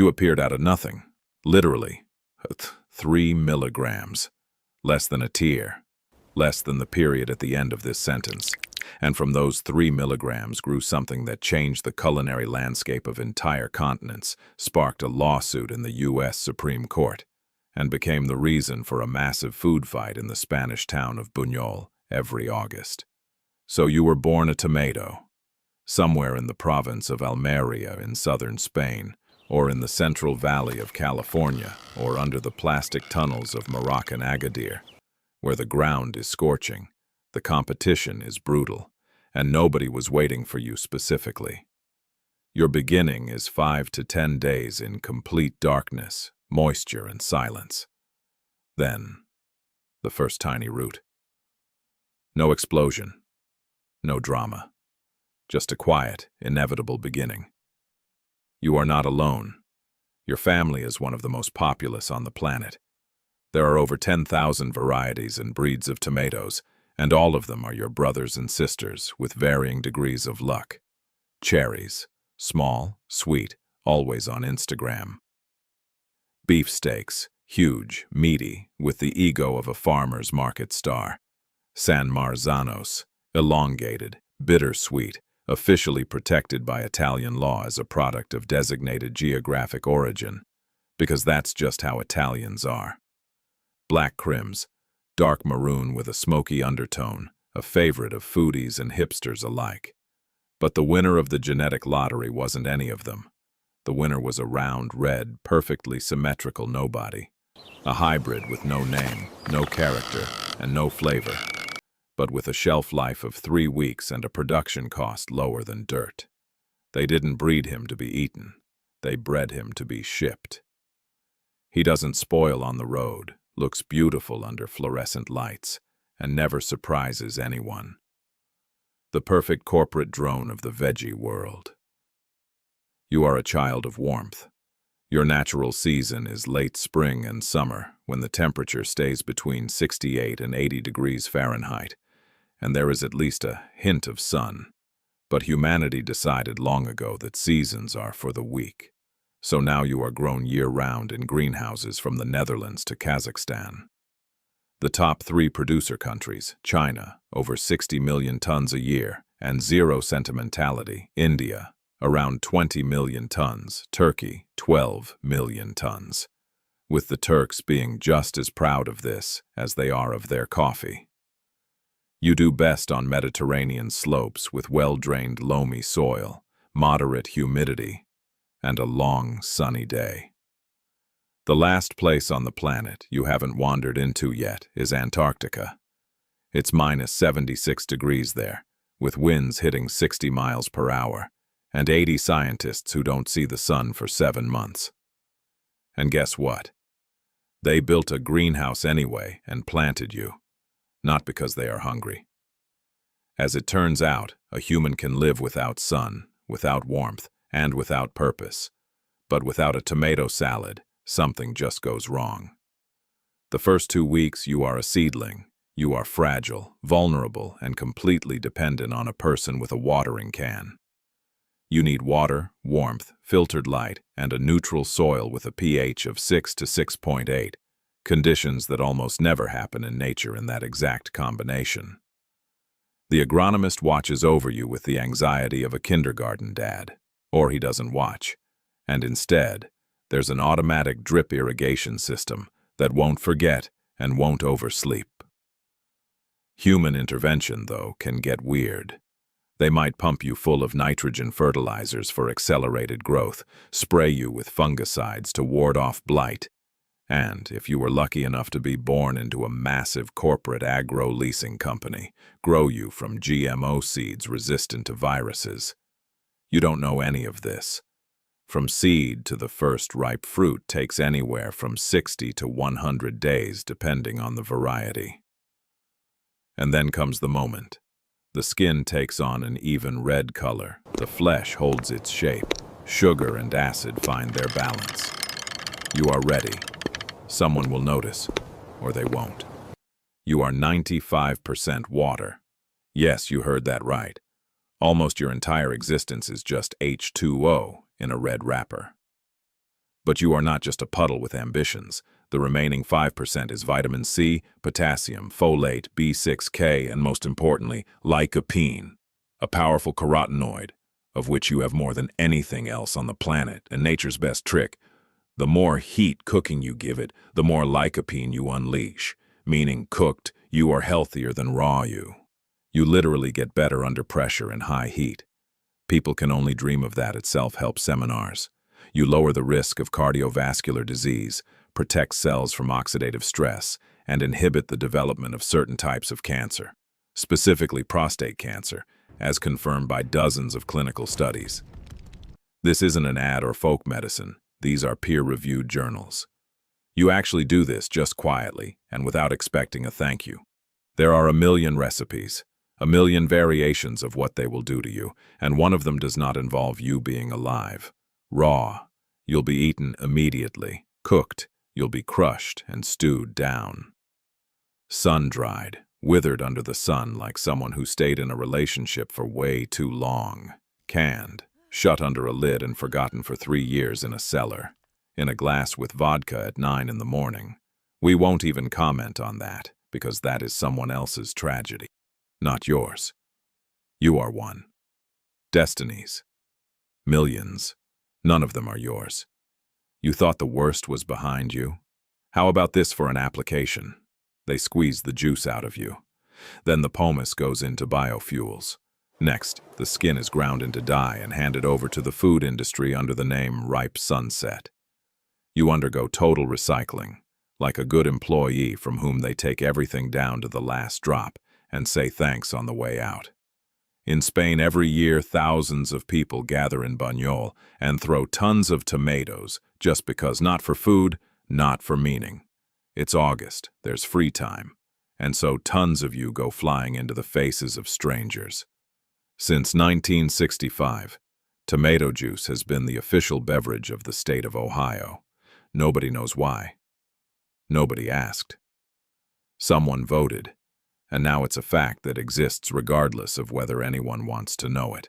You appeared out of nothing. Literally. 3 milligrams. Less than a tear. Less than the period at the end of this sentence. And from those 3 milligrams grew something that changed the culinary landscape of entire continents, sparked a lawsuit in the U.S. Supreme Court, and became the reason for a massive food fight in the Spanish town of Buñol every August. So you were born a tomato, somewhere in the province of Almeria in southern Spain, or in the Central Valley of California, or under the plastic tunnels of Moroccan Agadir, where the ground is scorching, the competition is brutal, and nobody was waiting for you specifically. Your beginning is 5 to 10 days in complete darkness, moisture, and silence. Then, the first tiny root. No explosion, no drama, just a quiet, inevitable beginning. You are not alone. Your family is one of the most populous on the planet. There are over 10,000 varieties and breeds of tomatoes, and all of them are your brothers and sisters with varying degrees of luck. Cherries, small, sweet, always on Instagram. Beefsteaks, huge, meaty, with the ego of a farmer's market star. San Marzanos, elongated, bittersweet, officially protected by Italian law as a product of designated geographic origin, because that's just how Italians are. Black Crims, dark maroon with a smoky undertone, a favorite of foodies and hipsters alike. But the winner of the genetic lottery wasn't any of them. The winner was a round, red, perfectly symmetrical nobody. A hybrid with no name, no character, and no flavor, but with a shelf life of 3 weeks and a production cost lower than dirt. They didn't breed him to be eaten. They bred him to be shipped. He doesn't spoil on the road, looks beautiful under fluorescent lights, and never surprises anyone. The perfect corporate drone of the veggie world. You are a child of warmth. Your natural season is late spring and summer, when the temperature stays between 68 and 80 degrees Fahrenheit, and there is at least a hint of sun. But humanity decided long ago that seasons are for the weak. So now you are grown year-round in greenhouses from the Netherlands to Kazakhstan. The top 3 producer countries, China, over 60 million tons a year, and zero sentimentality, India, around 20 million tons, Turkey, 12 million tons, with the Turks being just as proud of this as they are of their coffee. You do best on Mediterranean slopes with well-drained loamy soil, moderate humidity, and a long, sunny day. The last place on the planet you haven't wandered into yet is Antarctica. It's minus 76 degrees there, with winds hitting 60 miles per hour, and 80 scientists who don't see the sun for 7 months. And guess what? They built a greenhouse anyway and planted you, not because they are hungry. As it turns out, a human can live without sun, without warmth, and without purpose. But without a tomato salad, something just goes wrong. The first 2 weeks you are a seedling. You are fragile, vulnerable, and completely dependent on a person with a watering can. You need water, warmth, filtered light, and a neutral soil with a pH of 6 to 6.8, conditions that almost never happen in nature in that exact combination. The agronomist watches over you with the anxiety of a kindergarten dad, or he doesn't watch, and instead, there's an automatic drip irrigation system that won't forget and won't oversleep. Human intervention, though, can get weird. They might pump you full of nitrogen fertilizers for accelerated growth, spray you with fungicides to ward off blight, and, if you were lucky enough to be born into a massive corporate agro-leasing company, grow you from GMO seeds resistant to viruses. You don't know any of this. From seed to the first ripe fruit takes anywhere from 60 to 100 days depending on the variety. And then comes the moment. The skin takes on an even red color, the flesh holds its shape, sugar and acid find their balance. You are ready. Someone will notice, or they won't. You are 95% water. Yes, you heard that right. Almost your entire existence is just H2O in a red wrapper. But you are not just a puddle with ambitions. The remaining 5% is vitamin C, potassium, folate, B6K, and most importantly, lycopene, a powerful carotenoid, of which you have more than anything else on the planet. And nature's best trick: the more heat cooking you give it, the more lycopene you unleash, meaning cooked, you are healthier than raw you. You literally get better under pressure and high heat. People can only dream of that at self-help seminars. You lower the risk of cardiovascular disease, protect cells from oxidative stress, and inhibit the development of certain types of cancer, specifically prostate cancer, as confirmed by dozens of clinical studies. This isn't an ad or folk medicine. These are peer-reviewed journals. You actually do this just quietly and without expecting a thank you. There are a million recipes, a million variations of what they will do to you, and one of them does not involve you being alive. Raw, you'll be eaten immediately. Cooked, you'll be crushed and stewed down. Sun-dried, withered under the sun like someone who stayed in a relationship for way too long. Canned, shut under a lid and forgotten for 3 years in a cellar, in a glass with vodka at 9 in the morning. We won't even comment on that, because that is someone else's tragedy, not yours. You are one. Destinies. Millions. None of them are yours. You thought the worst was behind you? How about this for an application? They squeeze the juice out of you. Then the pomace goes into biofuels. Next, the skin is ground into dye and handed over to the food industry under the name Ripe Sunset. You undergo total recycling, like a good employee from whom they take everything down to the last drop and say thanks on the way out. In Spain, every year, thousands of people gather in Buñol and throw tons of tomatoes just because, not for food, not for meaning. It's August, there's free time, and so tons of you go flying into the faces of strangers. Since 1965, tomato juice has been the official beverage of the state of Ohio. Nobody knows why. Nobody asked. Someone voted, and now it's a fact that exists regardless of whether anyone wants to know it.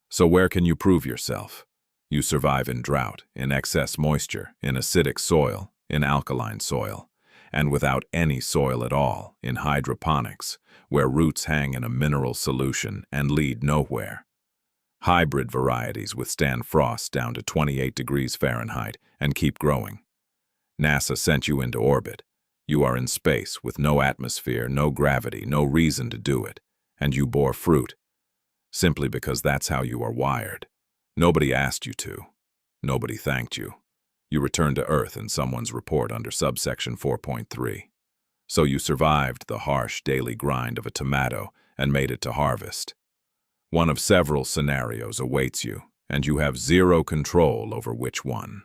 So where can you prove yourself? You survive in drought, in excess moisture, in acidic soil, in alkaline soil, and without any soil at all, in hydroponics, where roots hang in a mineral solution and lead nowhere. Hybrid varieties withstand frost down to 28 degrees Fahrenheit and keep growing. NASA sent you into orbit. You are in space with no atmosphere, no gravity, no reason to do it, and you bore fruit, simply because that's how you are wired. Nobody asked you to. Nobody thanked you. You returned to Earth in someone's report under subsection 4.3. So you survived the harsh daily grind of a tomato and made it to harvest. One of several scenarios awaits you, and you have zero control over which one.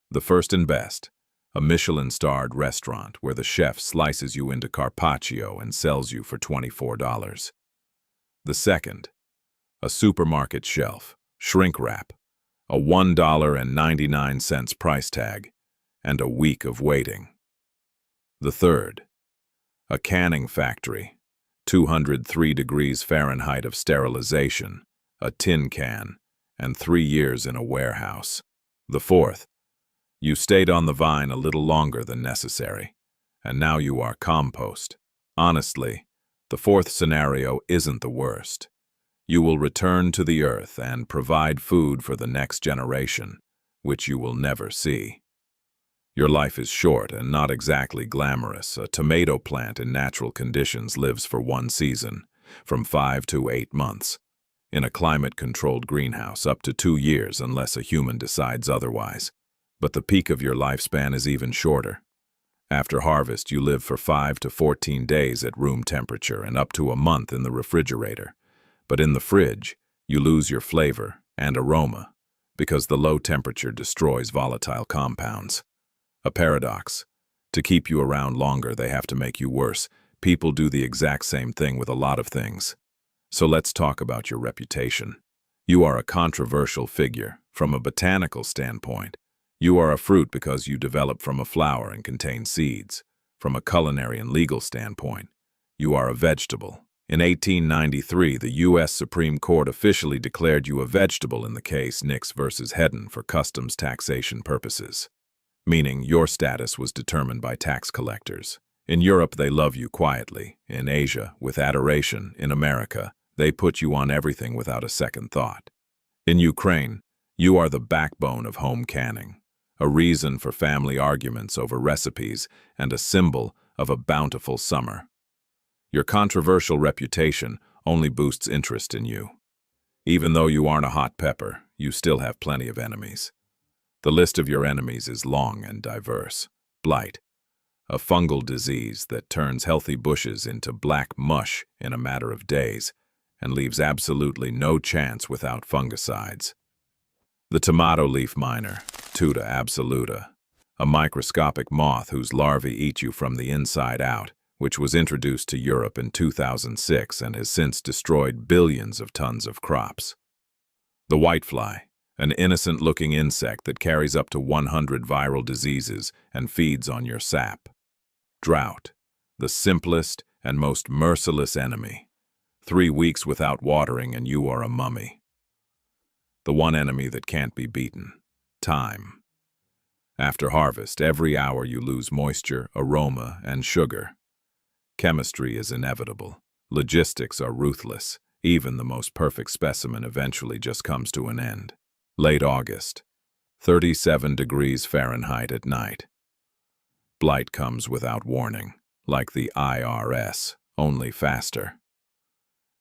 The first and best: a Michelin-starred restaurant where the chef slices you into carpaccio and sells you for $24. The second: a supermarket shelf, shrink wrap, a $1.99 price tag, and a week of waiting. The third: a canning factory, 203 degrees Fahrenheit of sterilization, a tin can, and 3 years in a warehouse. The fourth: you stayed on the vine a little longer than necessary, and now you are compost. Honestly, the fourth scenario isn't the worst. You will return to the earth and provide food for the next generation, which you will never see. Your life is short and not exactly glamorous. A tomato plant in natural conditions lives for 1 season, from 5 to 8 months. In a climate-controlled greenhouse, up to 2 years unless a human decides otherwise. But the peak of your lifespan is even shorter. After harvest, you live for 5 to 14 days at room temperature and up to a month in the refrigerator. But in the fridge, you lose your flavor and aroma because the low temperature destroys volatile compounds. A paradox. To keep you around longer, they have to make you worse. People do the exact same thing with a lot of things. So let's talk about your reputation. You are a controversial figure from a botanical standpoint. You are a fruit because you develop from a flower and contain seeds. From a culinary and legal standpoint, you are a vegetable. In 1893, the U.S. Supreme Court officially declared you a vegetable in the case Nix versus Hedden for customs taxation purposes. meaning your status was determined by tax collectors. In Europe, they love you quietly. In Asia, with adoration. In America, they put you on everything without a second thought. In Ukraine, you are the backbone of home canning, a reason for family arguments over recipes and a symbol of a bountiful summer. Your controversial reputation only boosts interest in you. Even though you aren't a hot pepper, you still have plenty of enemies. The list of your enemies is long and diverse. Blight, a fungal disease that turns healthy bushes into black mush in a matter of days and leaves absolutely no chance without fungicides. The tomato leaf miner, Tuta absoluta, a microscopic moth whose larvae eat you from the inside out, which was introduced to Europe in 2006 and has since destroyed billions of tons of crops. The whitefly, an innocent-looking insect that carries up to 100 viral diseases and feeds on your sap. Drought, the simplest and most merciless enemy. 3 weeks without watering and you are a mummy. The one enemy that can't be beaten. Time. After harvest, every hour you lose moisture, aroma, and sugar. Chemistry is inevitable. Logistics are ruthless. Even the most perfect specimen eventually just comes to an end. Late August. 37 degrees Fahrenheit at night. Blight comes without warning, like the IRS, only faster.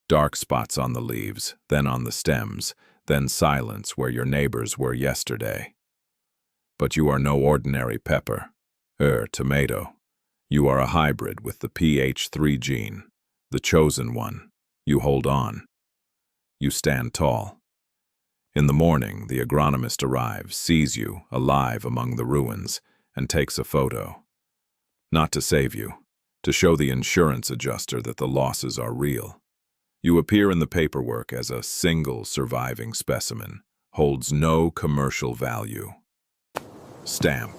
Dark spots on the leaves, then on the stems, then silence where your neighbors were yesterday. But you are no ordinary pepper, tomato. You are a hybrid with the PH3 gene, the chosen one. You hold on. You stand tall. In the morning, the agronomist arrives, sees you, alive among the ruins, and takes a photo. Not to save you, to show the insurance adjuster that the losses are real. You appear in the paperwork as a single surviving specimen, holds no commercial value. Stamp.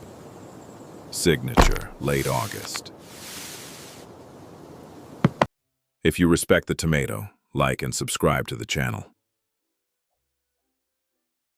Signature, late August. If you respect the tomato, like and subscribe to the channel.